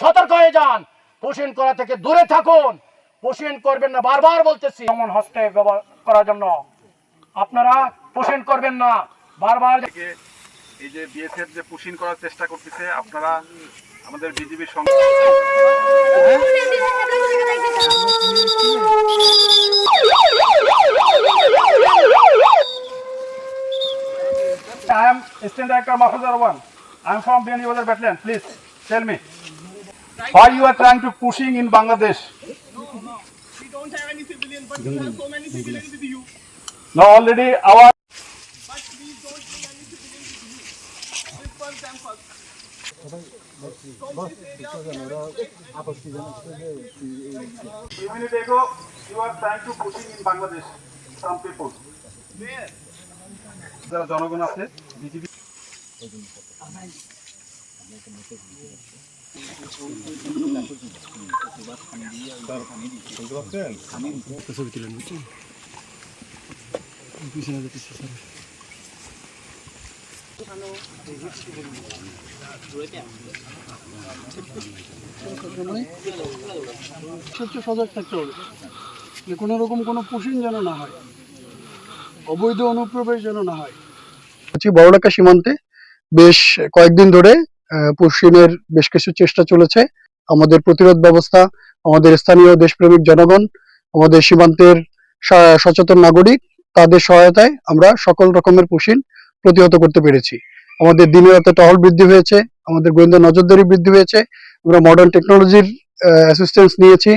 সতর্ক হয়ে যান, পুশিং করা থেকে দূরে থাকুন, পুশিং করবেন না, বারবার বলতেছি। এমন হস্তে ব্যবহার করার জন্য আপনারা পুশিং করবেন না, বারবার। এই যে বিএসএফ যে পুশিং করার চেষ্টা করতেছে, আপনারা আমাদের বিজিবির সঙ্গে I am Assistant Director Mahfuzar 1. I am from BNU Battalion. Please tell me why you are trying to pushing in Bangladesh. We don't have any civilian, but we have so many civilians with you. Now already our But we don't bring any civilians with you. Disperse them first. a minute ago you are trying to pushing in Bangladesh. Some people. Where? যারা জনগণ আছে BGB সবচেয়ে সজাগ থাকতে হবে যে কোনো রকম কোনো পুশিং যেন না হয়, অবৈধ অনুপ্রবেশ যেন না হয়। বড়লাকা সীমান্তে বেশ কয়েকদিন ধরে পুশিংয়ের বেশ কিছু চেষ্টা চলেছে। আমাদের প্রতিরোধ ব্যবস্থা, আমাদের স্থানীয় দেশপ্রেমিক জনগণ, আমাদের সীমান্তের সচেতন নাগরিক, তাদের সহায়তায় আমরা সকল রকমের পুশিং প্রতিহত করতে পেরেছি। আমাদের দিনে রাতে টহল বৃদ্ধি হয়েছে, আমাদের গোয়েন্দা নজরদারি বৃদ্ধি হয়েছে, আমরা মডার্ন টেকনোলজির অ্যাসিস্ট্যান্স নিয়েছি।